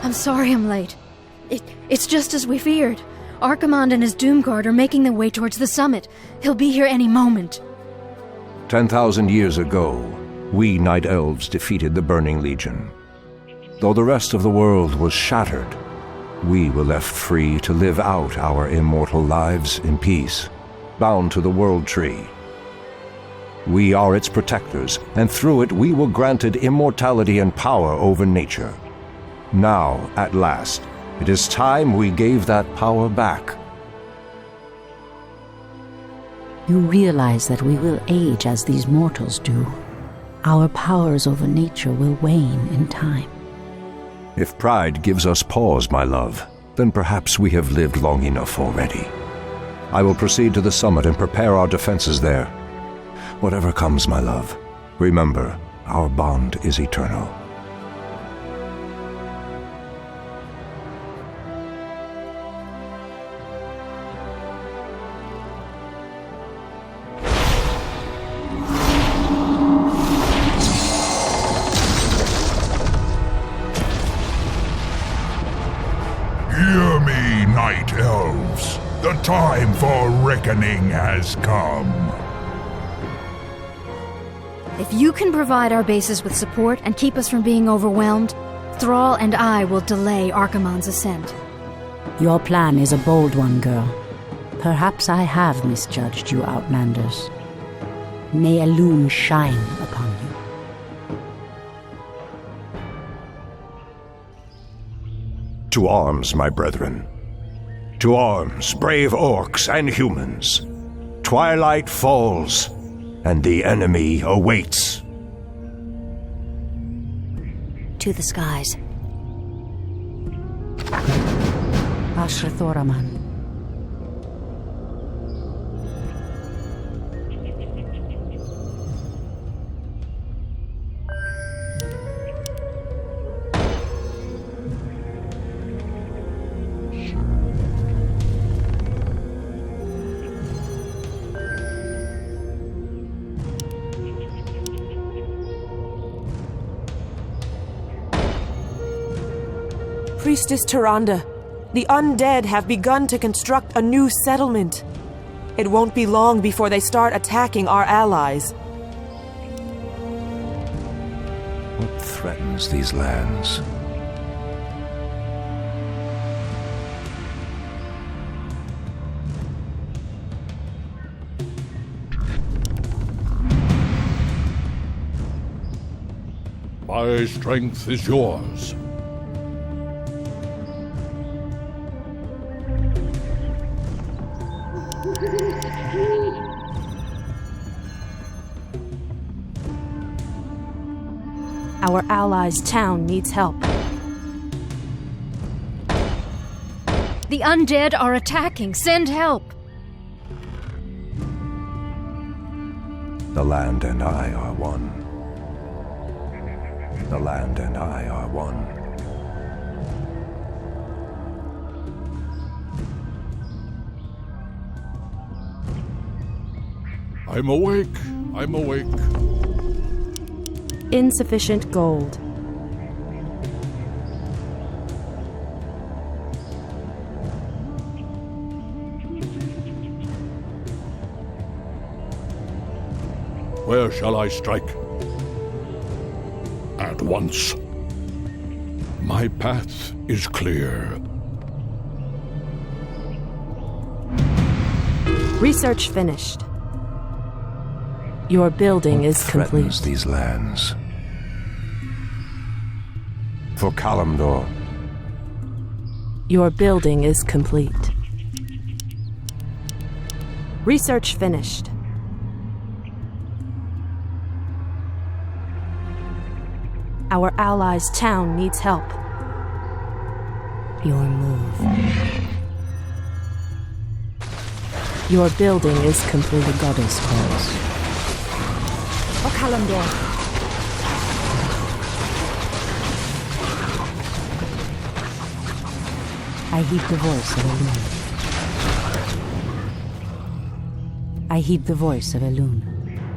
I'm sorry I'm late. It's just as we feared. Archimonde and his Doomguard are making their way towards the summit. He'll be here any moment. 10,000 years ago, we Night Elves defeated the Burning Legion. Though the rest of the world was shattered, we were left free to live out our immortal lives in peace, bound to the World Tree. We are its protectors, and through it we were granted immortality and power over nature. Now, at last, it is time we gave that power back. You realize that we will age as these mortals do. Our powers over nature will wane in time. If pride gives us pause, my love, then perhaps we have lived long enough already. I will proceed to the summit and prepare our defenses there. Whatever comes, my love, remember, our bond is eternal. Hear me, Night Elves. The time for reckoning has come. If you can provide our bases with support and keep us from being overwhelmed, Thrall and I will delay Archimonde's ascent. Your plan is a bold one, girl. Perhaps I have misjudged you, Outlanders. May Elune shine upon you. To arms, my brethren. To arms, brave orcs and humans. Twilight falls, and the enemy awaits. To the skies. Ashrathoraman. Priestess Tyrande, the undead have begun to construct a new settlement. It won't be long before they start attacking our allies. What threatens these lands? My strength is yours. Our allies' town needs help. The undead are attacking. Send help. The land and I are one. The land and I are one. I'm awake. I'm awake. Insufficient gold. Where shall I strike? At once. My path is clear. Research finished. Your building is complete. Threatens these lands. For Kalimdor. Your building is complete. Research finished. Our allies' town needs help. Your move. Your building is complete. The goddess calls. For Kalimdor. I heed the voice of Elune. I heed the voice of Elune.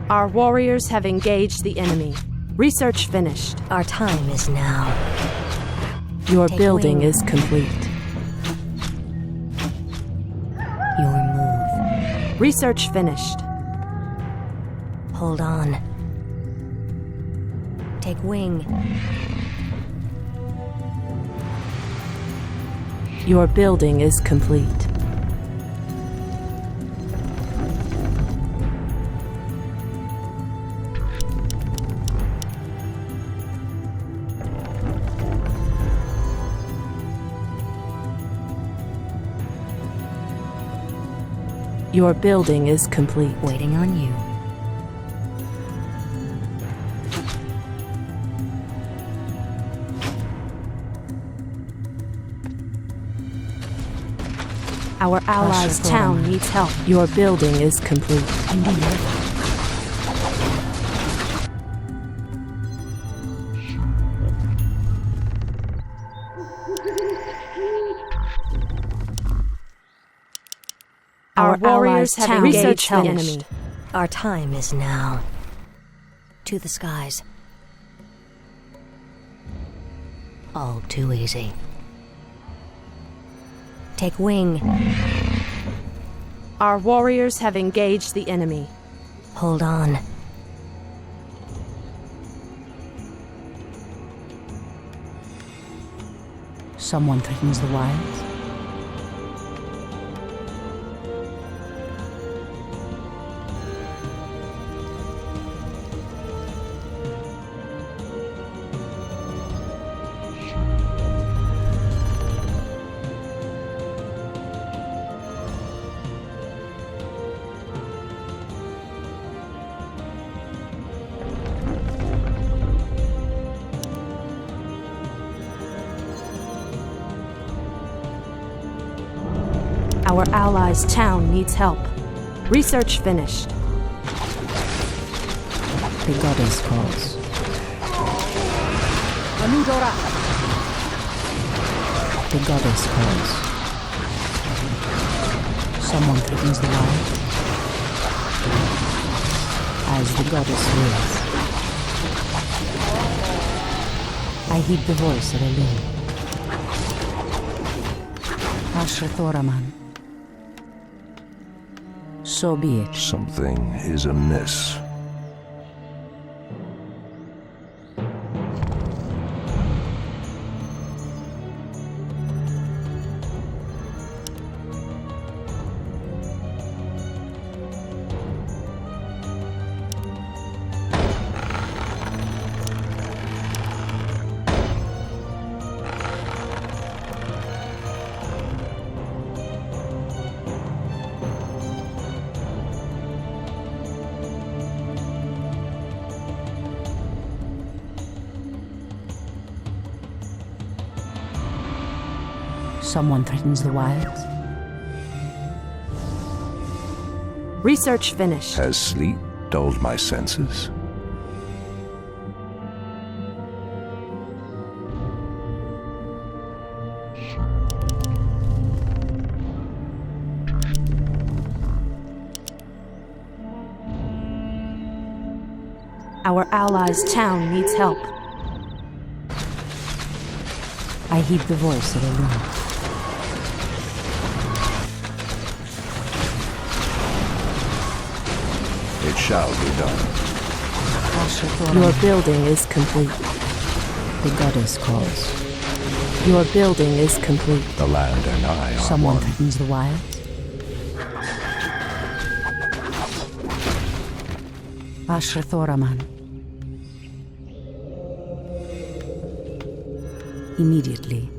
Our warriors have engaged the enemy. Research finished. Our time is now. Your Take building wing. is complete. Your move. Research finished. Hold on. Take wing. Your building is complete. Your building is complete. Waiting on you. Our allies' town needs help. Your building is complete. Our warriors have engaged the enemy. Our time is now. To the skies. All too easy. Take wing. Our warriors have engaged the enemy. Hold on. Someone threatens the wilds. Our allies' town needs help. Research finished. The goddess calls. The goddess calls. Someone threatens the wild. As the goddess wills. I heed the voice of Elune. Asher Thoraman. So be it. Something is amiss. Someone threatens the wilds. Research finished. Has sleep dulled my senses? Our allies' town needs help. I heed the voice of Elune. It shall be done. Your building is complete. The goddess calls. Your building is complete. The land and I are Someone one. threatens the wilds. Asher Thoraman. Immediately.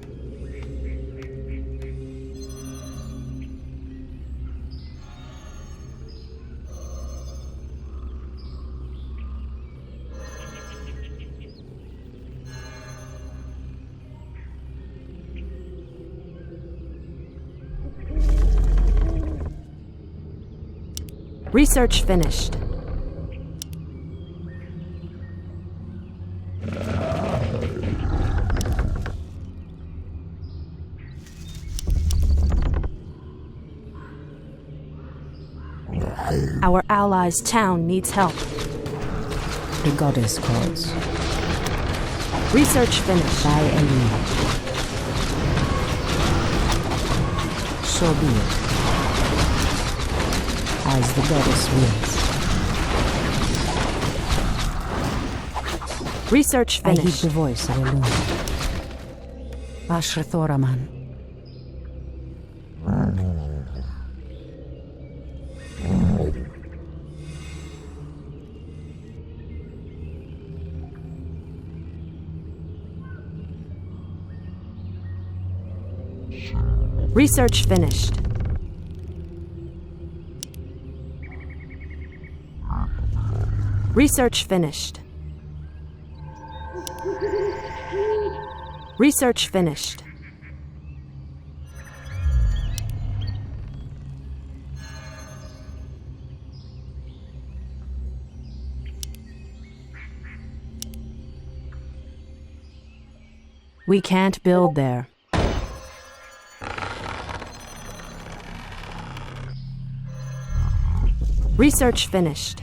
Research finished. Our allies' town needs help. The goddess calls. Research finished. By Elune. So be it. As the goddess wills. Research I heed finished. the voice of Elune. Ashrathoraman. Research finished. Research finished. Research finished. We can't build there. Research finished.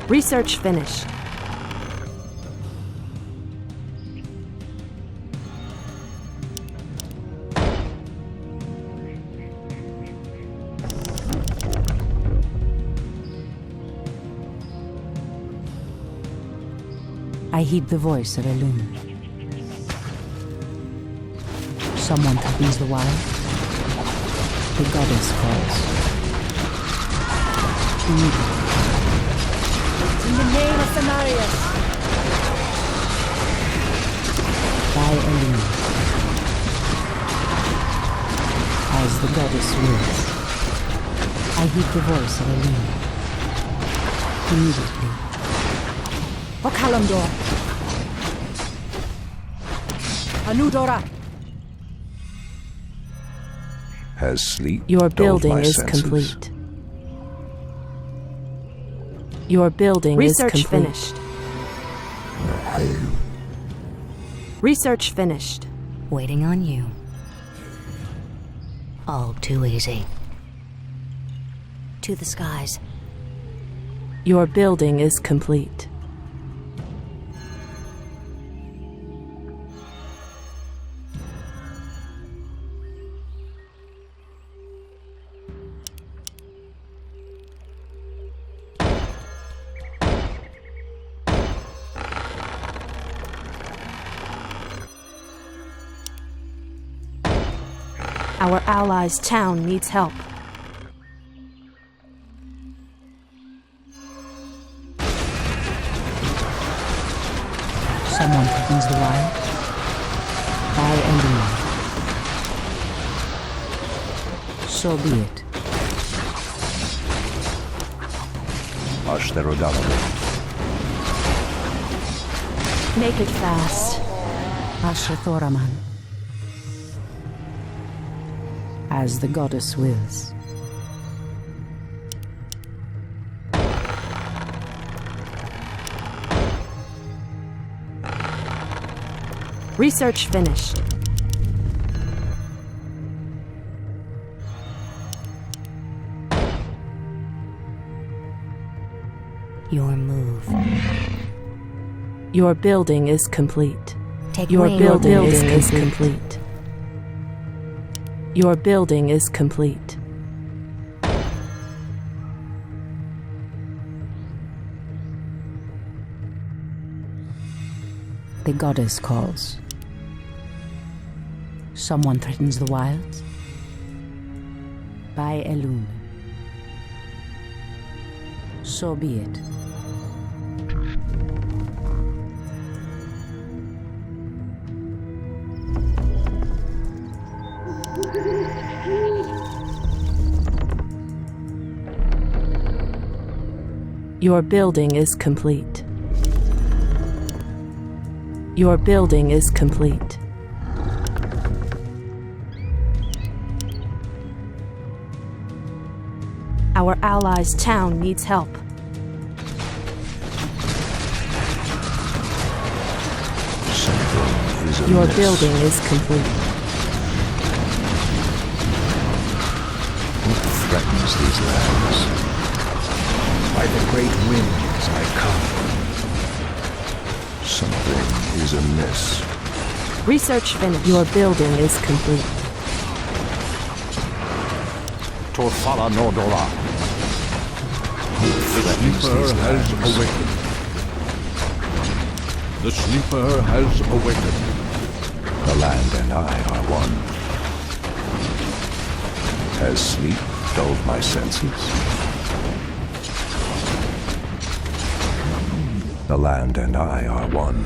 Research finished. I heed the voice of Elune. Someone threatens the wild. The goddess calls. Immediately. In the name of Cenarius! By Elune. As the goddess wills. I heed the voice of Elune. Immediately. O Kalimdor! Anudora! Has sleep Your dulled building my is senses? complete. Your building Research is complete. finished. Research finished. Waiting on you. All too easy. To the skies. Your building is complete. Our allies' town needs help. Someone threatens the wild. By Elune. So be it. Ashtherodala. Make it fast. Ashrathoraman. As the goddess wills. Research finished. Your move. Your building is complete. Take Your wing. building is complete. Your building is complete. The goddess calls. Someone threatens the wilds. By Elune. So be it. Your building is complete. Your building is complete. Our allies' town needs help. Something is Your amiss. building is complete. What threatens these lands? By the great winds I come. Something is amiss. Research finished. Your building is complete. Torfala Nordora. The sleeper has awakened. The sleeper has awakened. The land and I are one. Has sleep dulled my senses? The land and I are one.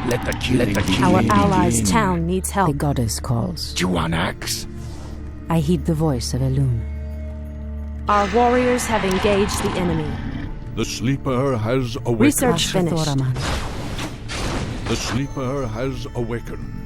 Let the killing Our allies' town needs help. The goddess calls. Do you want axe? I heed the voice of Elune. Our warriors have engaged the enemy. The sleeper has awakened. Research finished. Ashrathoraman. The sleeper has awakened.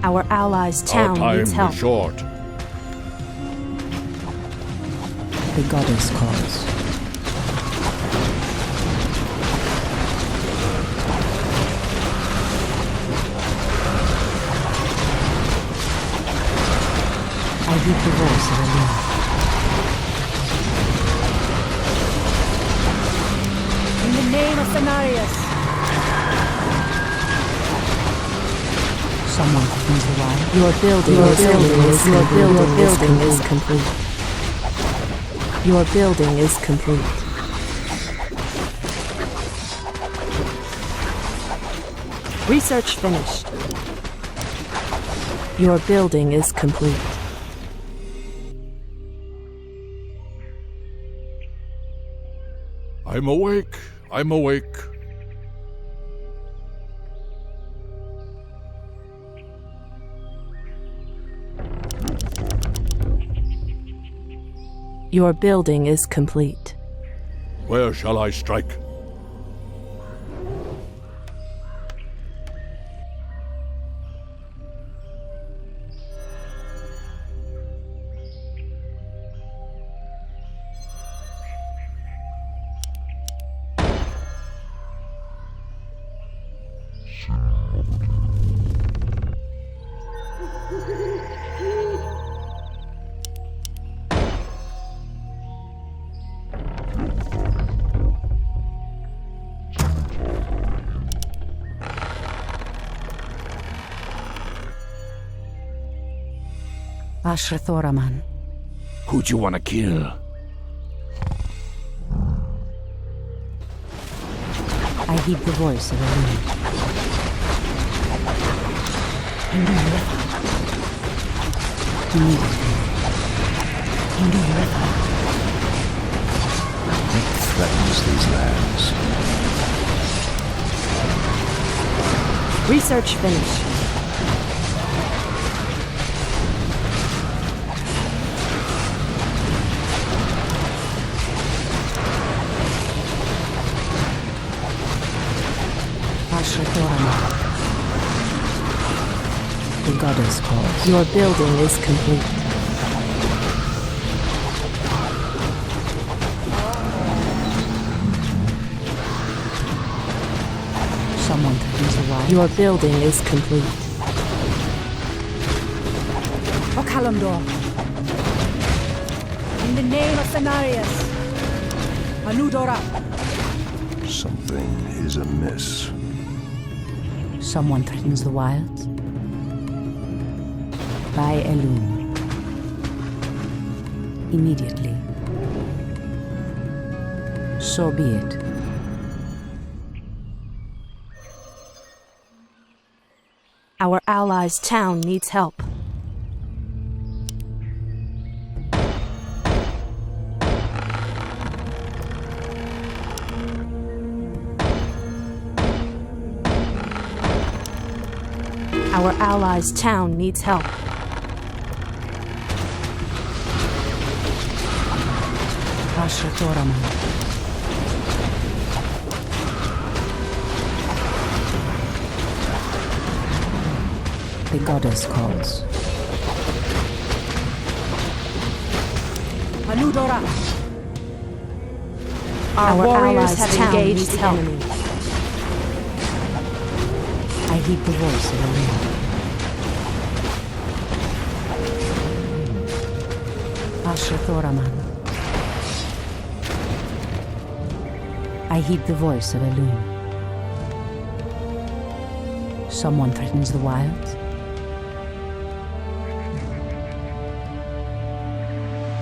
Our allies' Our town time needs help. is short. The goddess calls. I heed the voice of Elune. In the name of Cenarius. Someone opens the wire. Your building is complete. Your building is complete. Research finished. Your building is complete. I'm awake. I'm awake. Your building is complete. Where shall I strike? Ashrathoraman. Who do you want to kill? I heed the voice of Elune. It threatens these lands. Research finished. Ashrathoraman. The goddess calls. Your building is complete. Someone threatens the wire. Your building is complete. Okalamdor. In the name of Cenarius. Anudora. Something is amiss. Someone threatens the wilds. By Elune. Immediately. So be it. Our allies' town needs help. Our allies' town needs help. Ashatoraman. The goddess calls. Anudora. Our warriors allies' have town engaged needs the help. enemy. I heed the voice of Elune. Ashatoraman. I heed the voice of Elune. Someone threatens the wilds?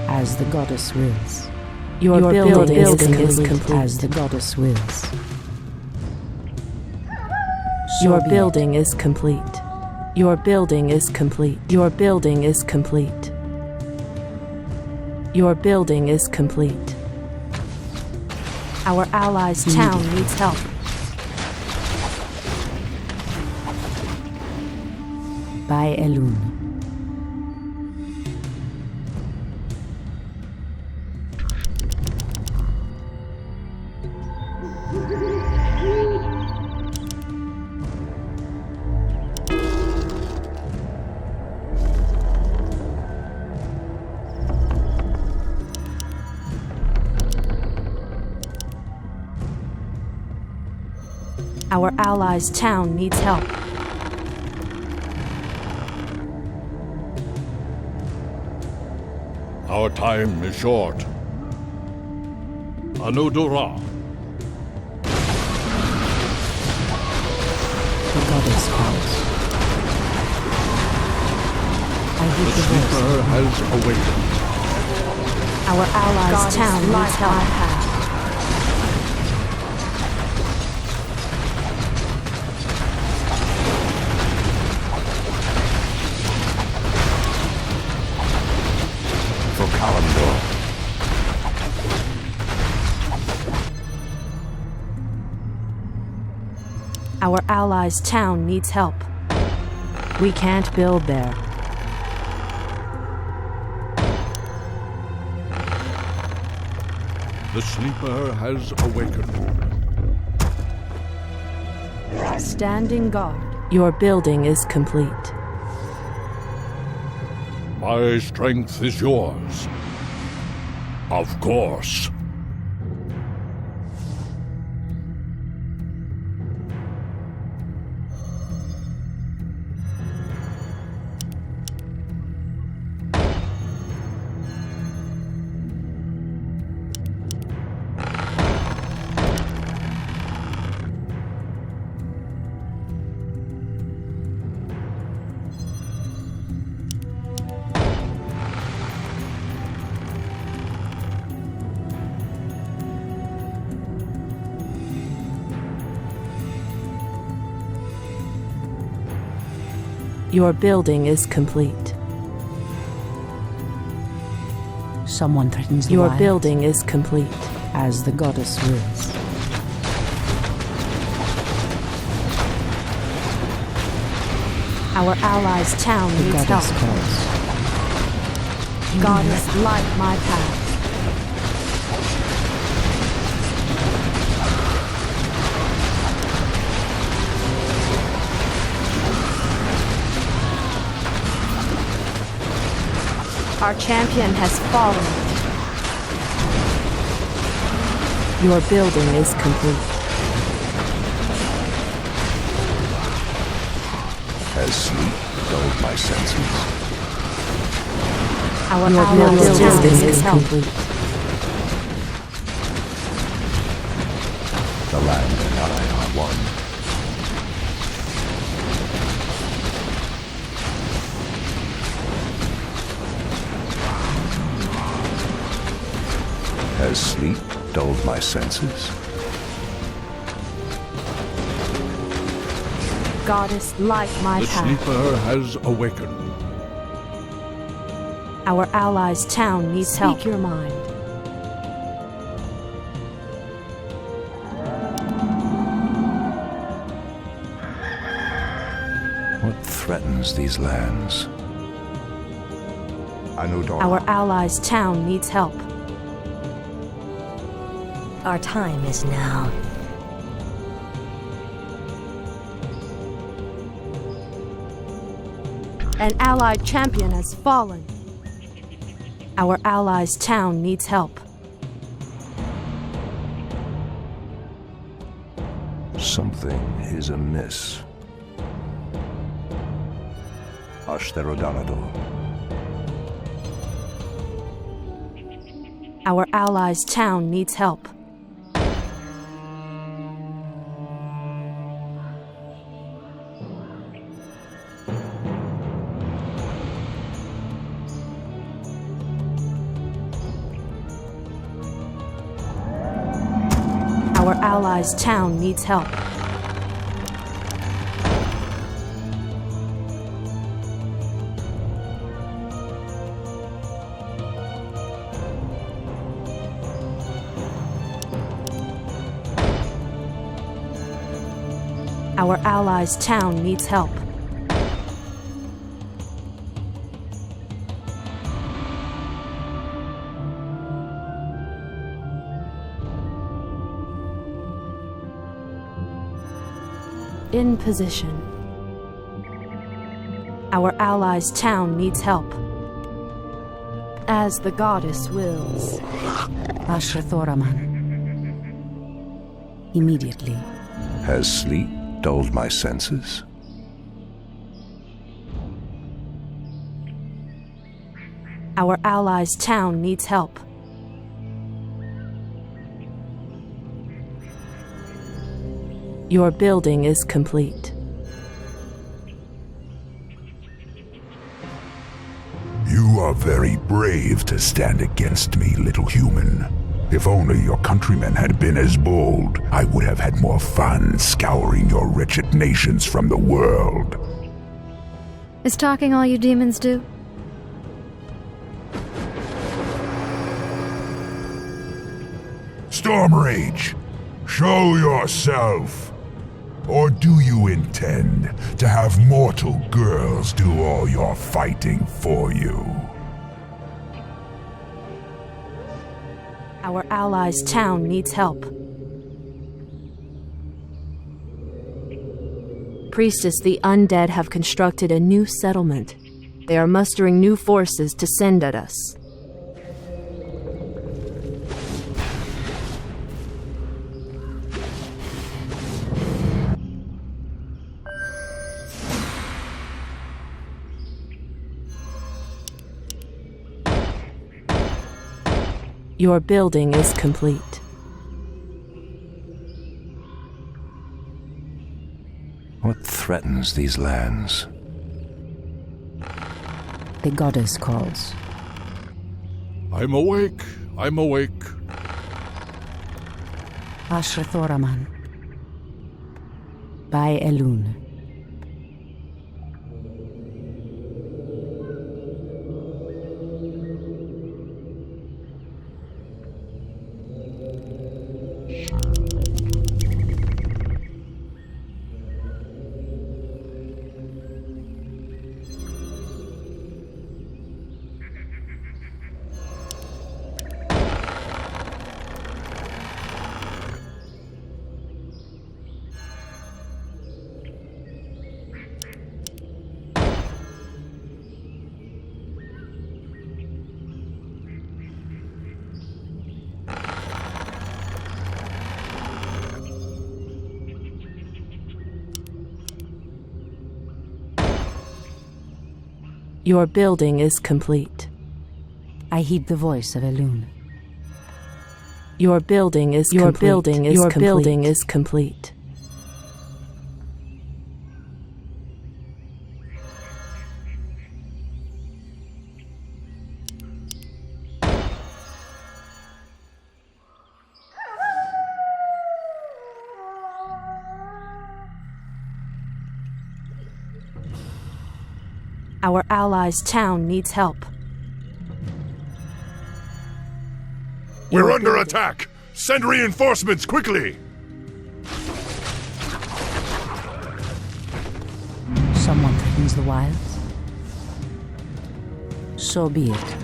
As the goddess wills. Your building is complete. As the goddess wills. Your building is complete. Your building is complete. Your building is complete. Your building is complete. Our allies' town needs help. By Elune. Our allies' town needs help. Our time is short. Anudora. The goddess calls. I The heed the voice. sleeper has awakened. Our allies' town needs help. For Kalimdor. Our allies' town needs help. We can't build there. The sleeper has awakened. Standing guard. Your building is complete. My strength is yours. Of course. Your building is complete. Someone threatens the Your wilds. building is complete. As the goddess wills. Our allies' town The needs help. goddess calls. Goddess, light my path. Our champion has fallen. Your building is complete. Has sleep dulled my senses? Our Your allies' town building needs is help. complete. The land and I are one. Has sleep dulled my senses? Goddess, light my The path. sleeper has awakened. Our allies' town needs help. Speak your mind. What threatens these lands? Our allies' town needs help. Our time is now. An allied champion has fallen. Our allies' town needs help. Something is amiss. Ashtherodanador. Our allies' town needs help. Our allies' town needs help. Our allies' town needs help. In position. Our allies' town needs help. As the goddess wills. Ashrathoraman. Immediately. Has sleep dulled my senses? Our allies' town needs help. Your building is complete. You are very brave to stand against me, little human. If only your countrymen had been as bold, I would have had more fun scouring your wretched nations from the world. Is talking all you demons do? Stormrage, show yourself! Or do you intend to have mortal girls do all your fighting for you? Our allies' town needs help. Priestess, the undead have constructed a new settlement. They are mustering new forces to send at us. Your building is complete. What threatens these lands? The goddess calls. I'm awake. I'm awake. Ashrathoraman. By Elune. Your building is complete. I heed the voice of Elune. Your building is complete. Our allies' town needs help. We're under attack! Send reinforcements quickly! Someone threatens the wilds? So be it.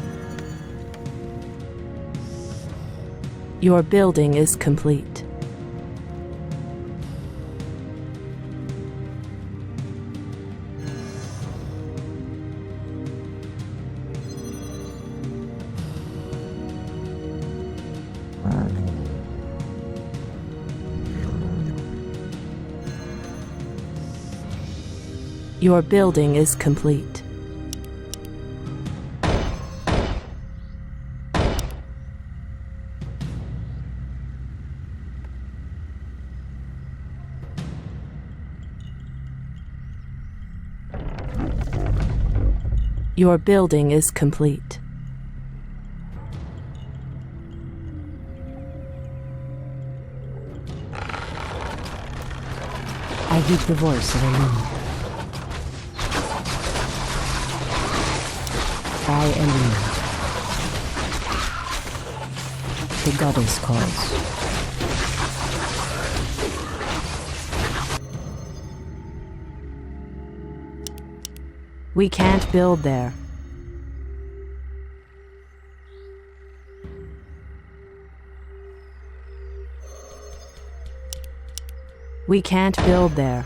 Your building is complete. Your building is complete. Your building is complete. I heed the voice of Elune. By Elune. The goddess calls. We can't build there. We can't build there.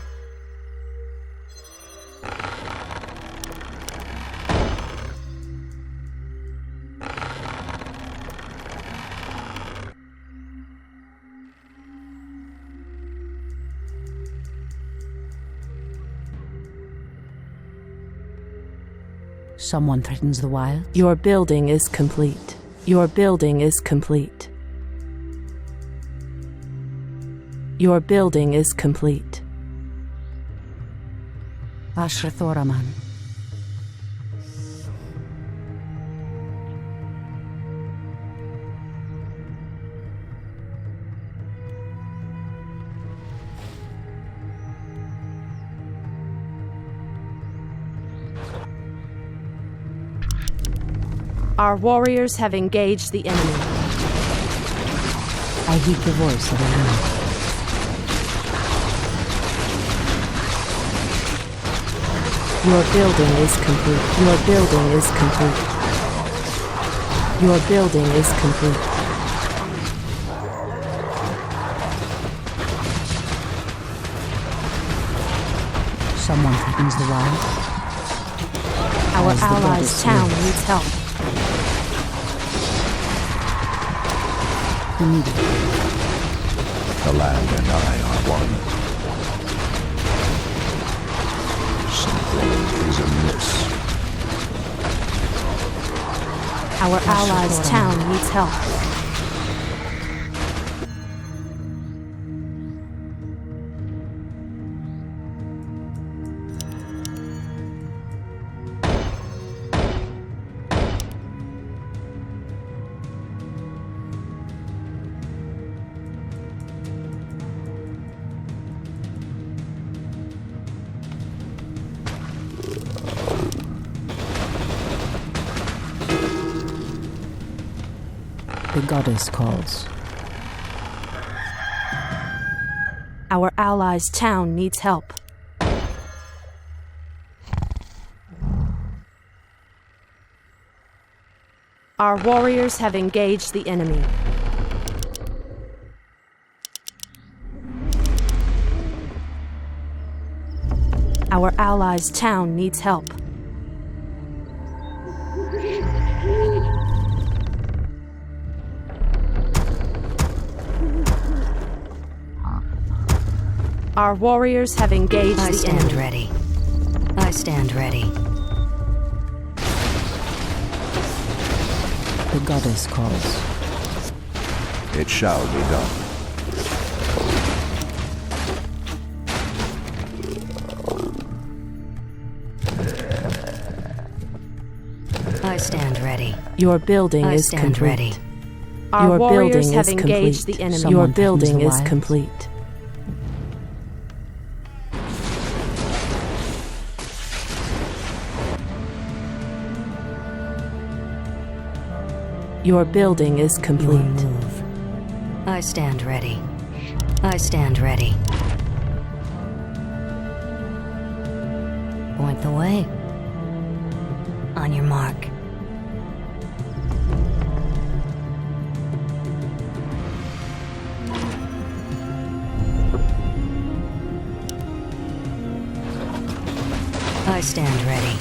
Someone threatens the wild. Your building is complete. Your building is complete. Your building is complete. Ashrathoraman. Our warriors have engaged the enemy. I heed the voice of Elune. Your building is complete. Your building is complete. Your building is complete. Someone threatens the wild. Our allies' town needs help. The land and I are one. Something is amiss. Our allies' town needs help. The goddess calls. Our allies' town needs help. Our warriors have engaged the enemy. Our allies' town needs help. Our warriors have engaged the enemy. I stand ready. I stand ready. The goddess calls. It shall be done. I stand ready. Your building I is stand complete. ready. Our warriors have complete. engaged the enemy. Someone Your building threatens is the wild. complete. Your building is complete. Your move. I stand ready. I stand ready. Point the way. On your mark. I stand ready.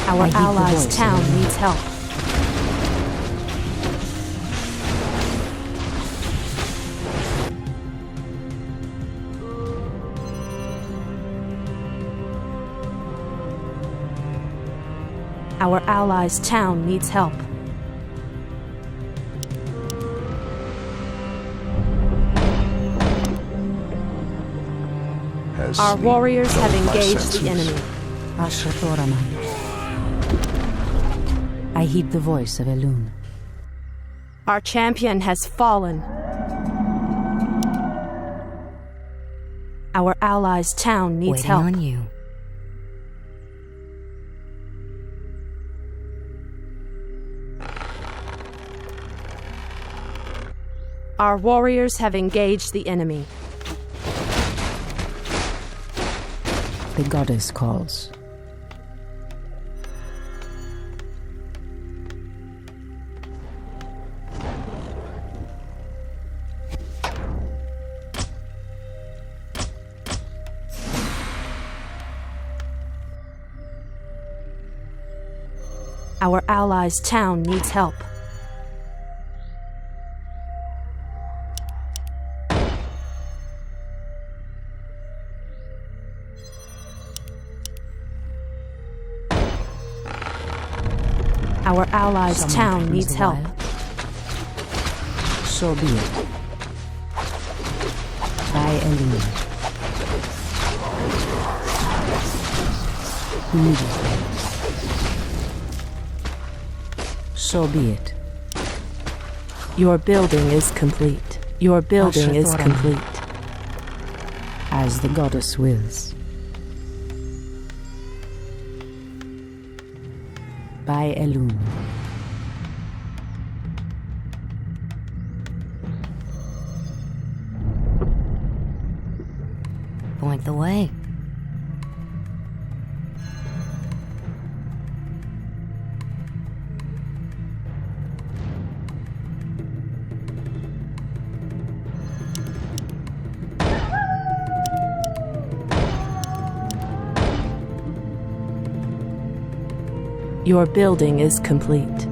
Our allies' town needs help. Our allies' town needs help. Our warriors have engaged the enemy. Ashrathoraman. I heed the voice of Elune. Our champion has fallen. Our allies' town needs help. Waiting on you. Our warriors have engaged the enemy. The goddess calls. Our allies' town needs help. Our allies' town needs help. So be it. By Elune. Immediately. So be it. Your building is complete. Your building is complete. As the goddess wills. By Elune. Point the way. Your building is complete.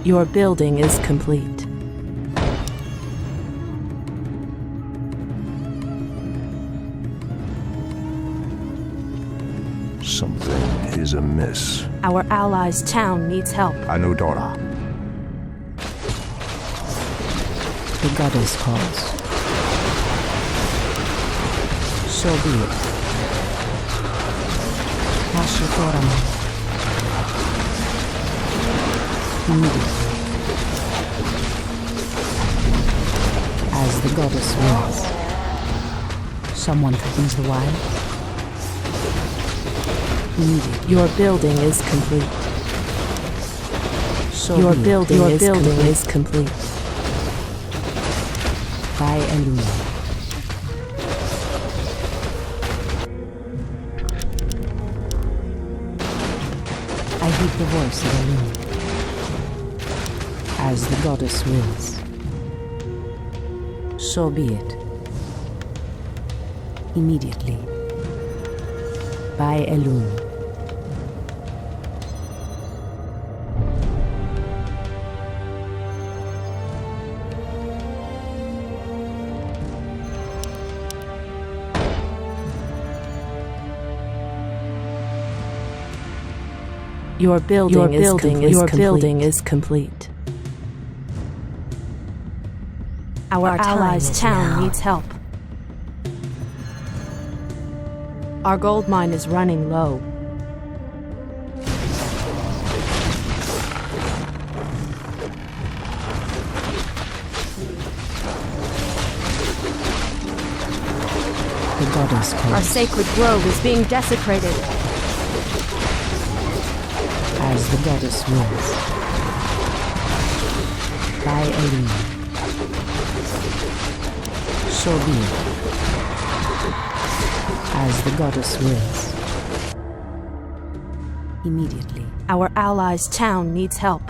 Your building is complete. Something is amiss. Our allies' town needs help. Anudora. The goddess calls. So be it. Ashrathoraman. Immediately. As the goddess wills. Someone threatens the wild. Immediately. Your building is complete. So your be it. building Your is building complete. is complete. By Elune. I heed the voice of Elune. As the goddess wills. So be it. Immediately. By Elune. Your building is complete. Our allies' town needs help. Our gold mine is running low. goddess calls. Our sacred grove is being desecrated. As the goddess wills. By Elune. So be it. As the goddess wills. Immediately. Our allies' town needs help.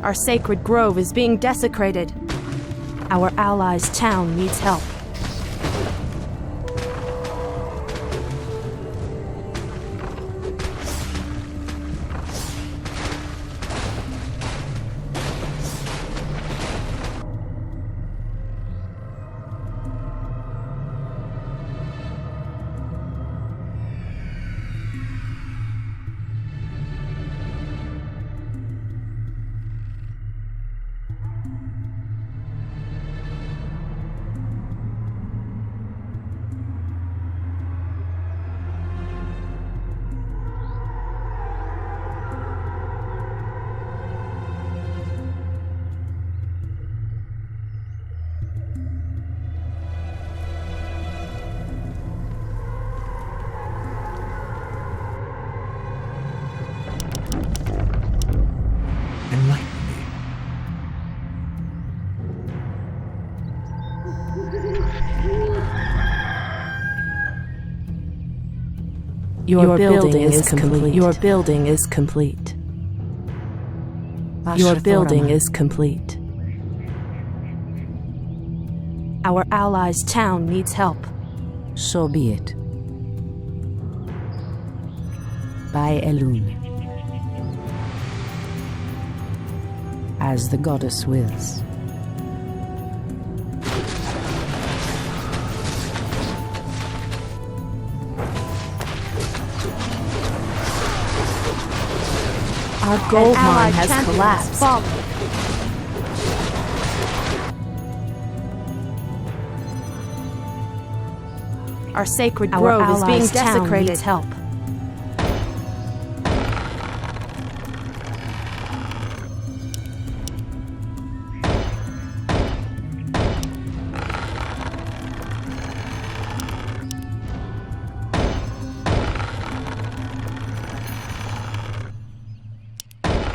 Our sacred grove is being desecrated. Our allies' town needs help. Your building is complete. Your building is complete. Your building is complete. Our allies' town needs help. So be it. By Elune. As the goddess wills. Our gold mine has collapsed. Our sacred grove is being desecrated. Help.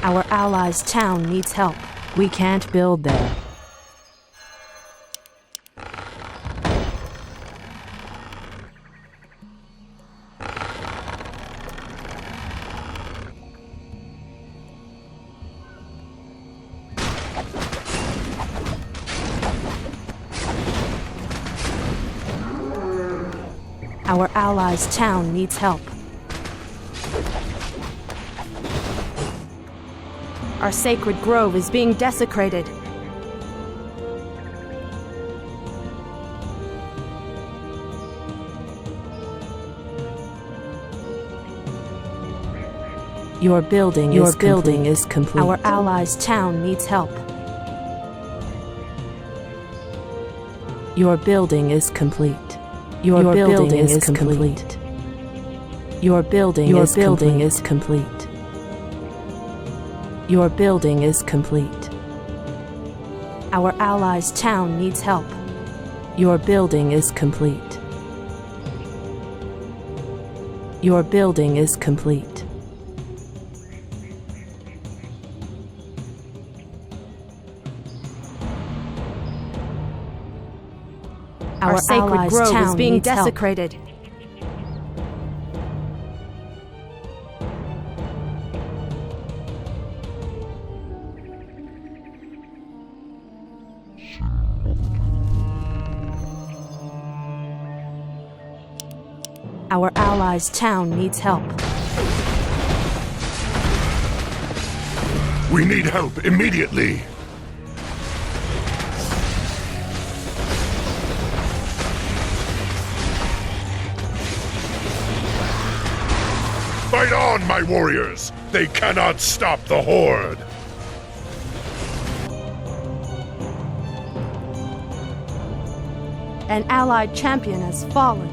Our allies' town needs help. We can't build there. Our allies' town needs help. Our sacred grove is being desecrated. Your building is complete. Our allies' town needs help. Your building is complete. Your building is complete. Your building is complete. Your building is complete. Our allies' town needs help. Your building is complete. Your building is complete. Our sacred grove is being desecrated. Our allies' town needs help. We need help immediately. Fight on, my warriors! They cannot stop the Horde! An allied champion has fallen.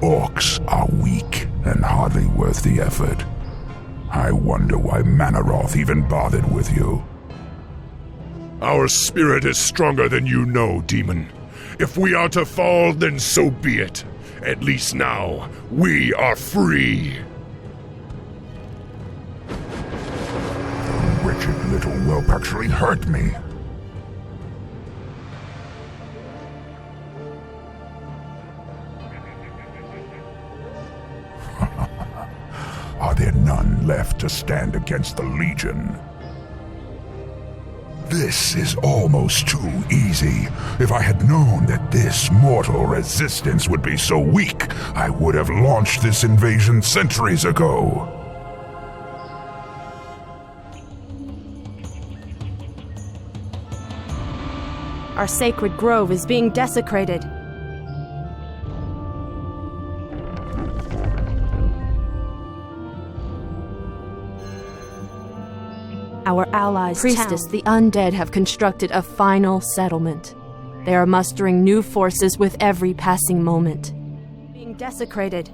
orcs are weak and hardly worth the effort. I wonder why Manaroth even bothered with you. Our spirit is stronger than you know, demon. If we are to fall, then so be it. At least now, we are free. The wretched little whelp actually hurt me. Are there none left to stand against the Legion? This is almost too easy. If I had known that this mortal resistance would be so weak, I would have launched this invasion centuries ago. Our sacred grove is being desecrated. Our allies, Priestess, the undead have constructed a final settlement. They are mustering new forces with every passing moment. Being desecrated.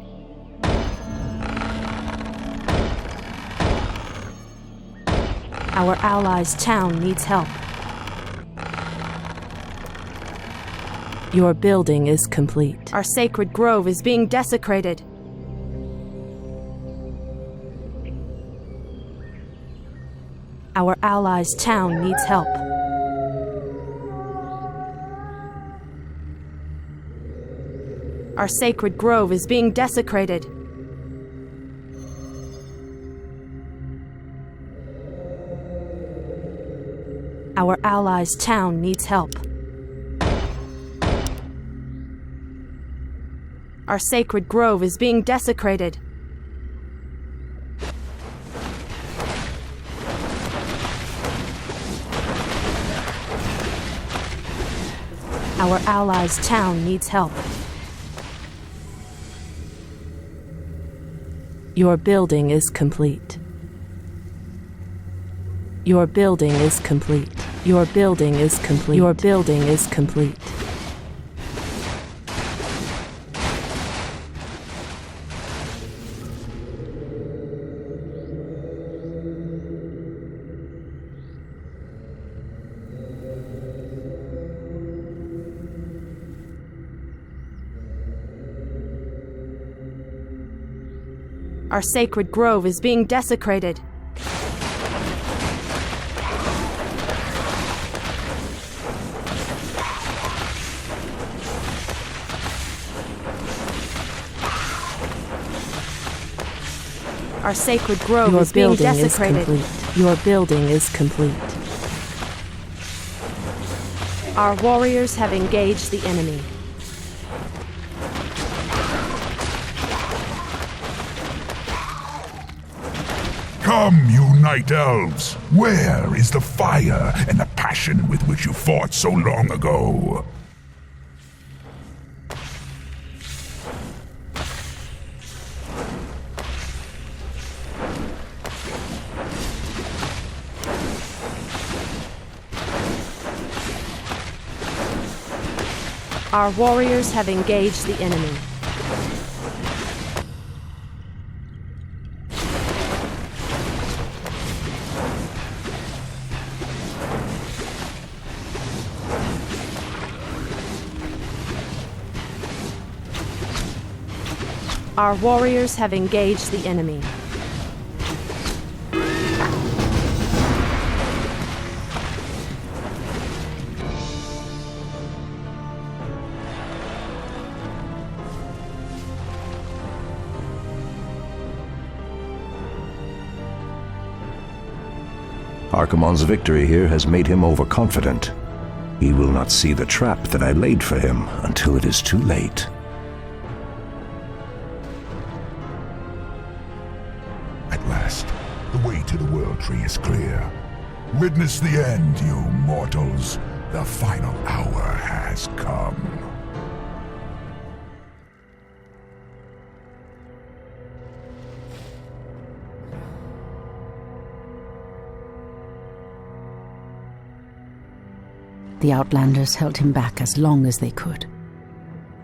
Our allies' town needs help. Your building is complete. Our sacred grove is being desecrated. Our allies' town needs help. Our sacred grove is being desecrated. Our allies' town needs help. Our sacred grove is being desecrated. Our allies' town needs help. Your building is complete. Your building is complete. Your building is complete. Your building is complete. Our sacred grove is being desecrated. Our sacred grove is being desecrated. Your building is complete. Our warriors have engaged the enemy. Come, you night elves! Where is the fire and the passion with which you fought so long ago? Our warriors have engaged the enemy. Our warriors have engaged the enemy. Archimonde's victory here has made him overconfident. He will not see the trap that I laid for him until it is too late. At last, the way to the World Tree is clear. Witness the end, you mortals. The final hour has come. The Outlanders held him back as long as they could.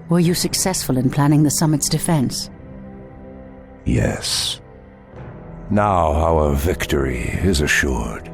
Were you successful in planning the summit's defense? Yes. Now our victory is assured.